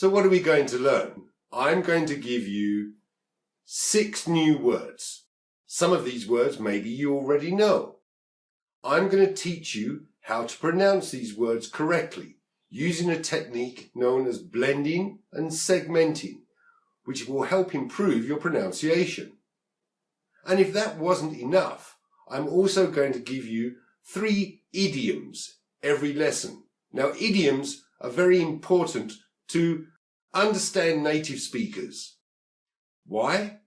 So what are we going to learn? I'm going to give you 6 new words. Some of these words maybe you already know. I'm going to teach you how to pronounce these words correctly using a technique known as blending and segmenting, which will help improve your pronunciation. And if that wasn't enough, I'm also going to give you 3 idioms every lesson. Now, idioms are very important to understand native speakers. Why?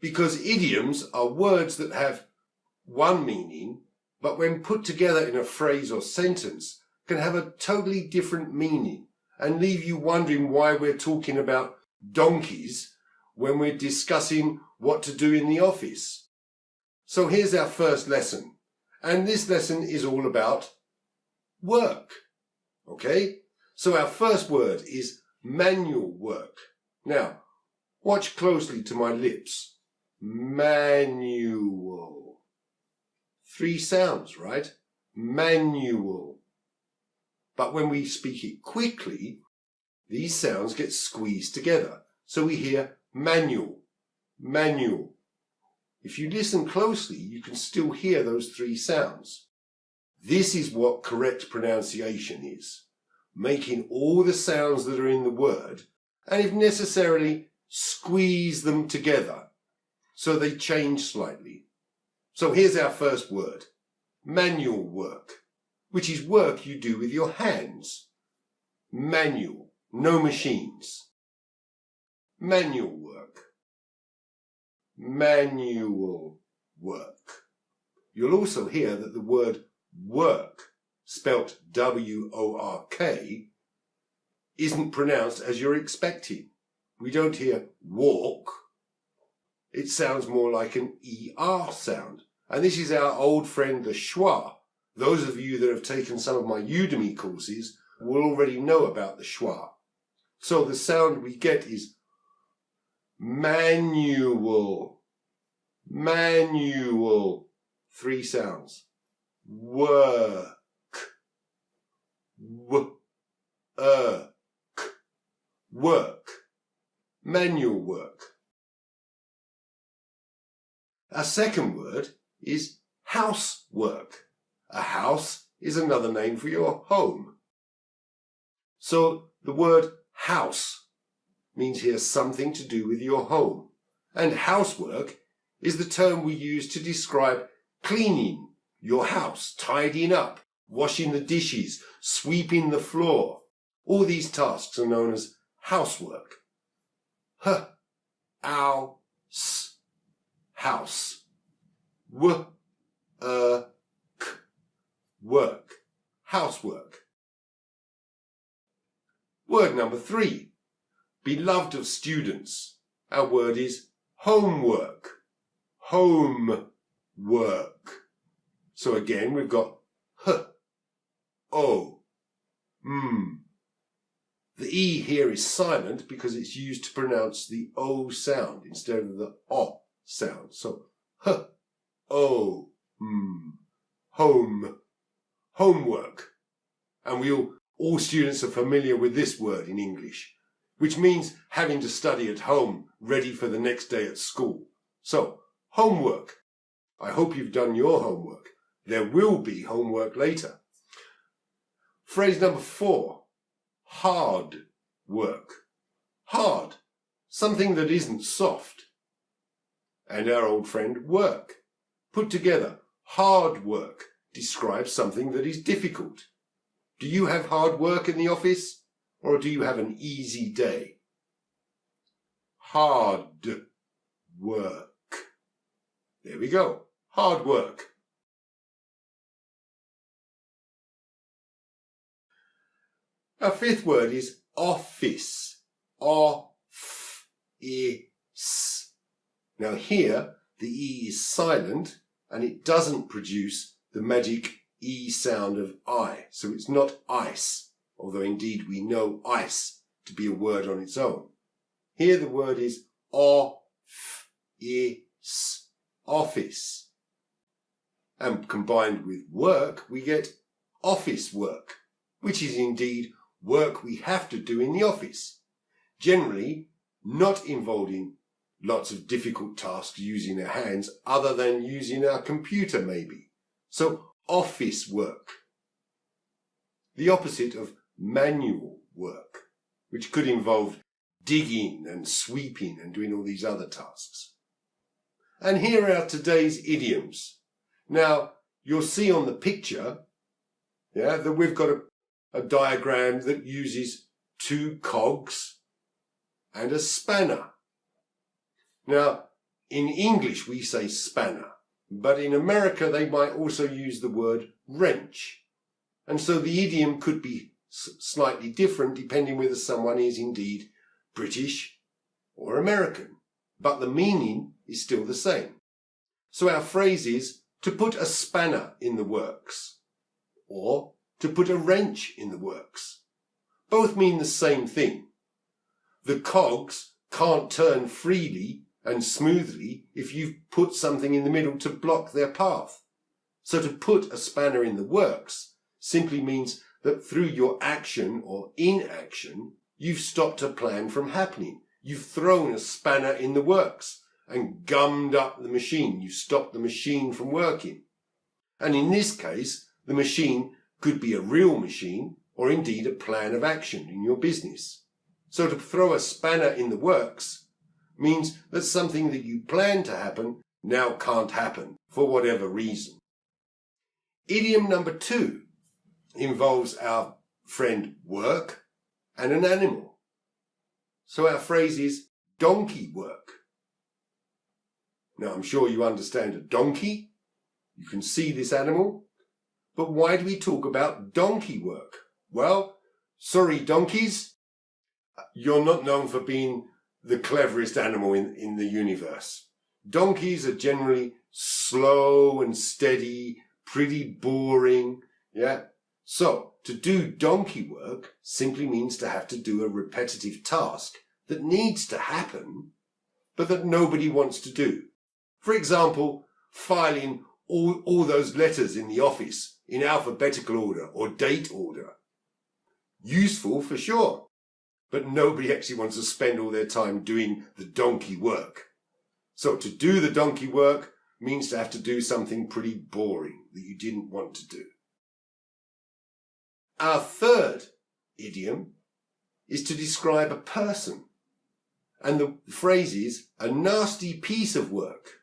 Because idioms are words that have one meaning, but when put together in a phrase or sentence, can have a totally different meaning and leave you wondering why we're talking about donkeys when we're discussing what to do in the office. So here's our first lesson. And this lesson is all about work. Okay? So our first word is manual work. Now, watch closely to my lips. Manual. 3 sounds, right? Manual. But when we speak it quickly, these sounds get squeezed together. So we hear manual, manual. If you listen closely, you can still hear those 3 sounds. This is what correct pronunciation is. Making all the sounds that are in the word, and if necessarily, squeeze them together so they change slightly. So here's our first word, manual work, which is work you do with your hands. Manual, no machines. Manual work. Manual work. You'll also hear that the word work, spelt W-O-R-K, isn't pronounced as you're expecting. We don't hear walk. It sounds more like an ER sound. And this is our old friend, the schwa. Those of you that have taken some of my Udemy courses will already know about the schwa. So the sound we get is manual. Manual. 3 sounds. Work. Work. Manual work. Our second word is housework. A house is another name for your home. So the word house means here something to do with your home. And housework is the term we use to describe cleaning your house, tidying up, washing the dishes, sweeping the floor. All these tasks are known as housework. House. Work. Housework. Word number 3. Beloved of students. Our word is homework. Homework. So again, we've got O, The E here is silent because it's used to pronounce the O sound instead of the O sound. So home, homework. And all students are familiar with this word in English, which means having to study at home, ready for the next day at school. So, homework. I hope you've done your homework. There will be homework later. Phrase number 4, hard work. Hard, something that isn't soft. And our old friend work. Put together, hard work describes something that is difficult. Do you have hard work in the office, or do you have an easy day? Hard work. There we go. Hard work. Our 5th word is office. Office. Now here, the E is silent and it doesn't produce the magic E sound of I. So it's not ice, although indeed we know ice to be a word on its own. Here the word is office. Office. And combined with work, we get office work, which is indeed work we have to do in the office, generally not involving lots of difficult tasks using our hands other than using our computer maybe. So office work. The opposite of manual work, which could involve digging and sweeping and doing all these other tasks. And here are today's idioms. Now, you'll see on the picture, that we've got a diagram that uses 2 cogs and a spanner. Now, in English we say spanner, but in America they might also use the word wrench. And so the idiom could be slightly different depending whether someone is indeed British or American, but the meaning is still the same. So our phrase is to put a spanner in the works, or to put a wrench in the works. Both mean the same thing. The cogs can't turn freely and smoothly if you've put something in the middle to block their path. So to put a spanner in the works simply means that through your action or inaction, you've stopped a plan from happening. You've thrown a spanner in the works and gummed up the machine. You've stopped the machine from working. And in this case, the machine could be a real machine or indeed a plan of action in your business. So to throw a spanner in the works means that something that you planned to happen now can't happen for whatever reason. Idiom number 2 involves our friend work and an animal. So our phrase is donkey work. Now I'm sure you understand a donkey. You can see this animal. But why do we talk about donkey work? Well, sorry donkeys, you're not known for being the cleverest animal in the universe. Donkeys are generally slow and steady, pretty boring, So, to do donkey work simply means to have to do a repetitive task that needs to happen, but that nobody wants to do. For example, filing all those letters in the office in alphabetical order or date order. Useful for sure, but nobody actually wants to spend all their time doing the donkey work. So to do the donkey work means to have to do something pretty boring that you didn't want to do. Our third idiom is to describe a person. And the phrase is a nasty piece of work.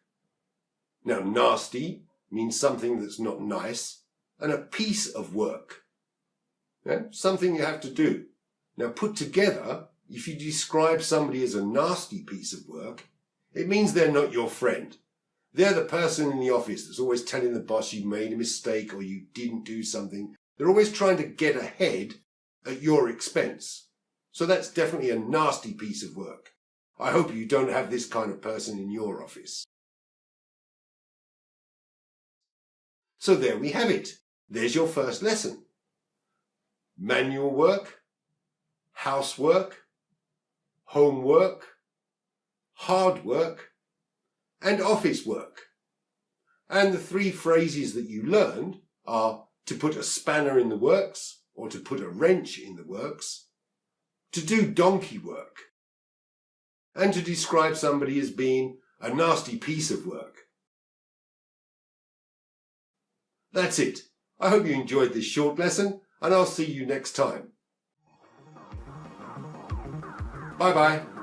Now, nasty means something that's not nice, and a piece of work. Something you have to do. Now, put together, if you describe somebody as a nasty piece of work, it means they're not your friend. They're the person in the office that's always telling the boss you made a mistake or you didn't do something. They're always trying to get ahead at your expense. So that's definitely a nasty piece of work. I hope you don't have this kind of person in your office. So there we have it. There's your first lesson. Manual work, housework, homework, hard work, and office work. And the 3 phrases that you learned are to put a spanner in the works, or to put a wrench in the works, to do donkey work, and to describe somebody as being a nasty piece of work. That's it. I hope you enjoyed this short lesson, and I'll see you next time. Bye-bye.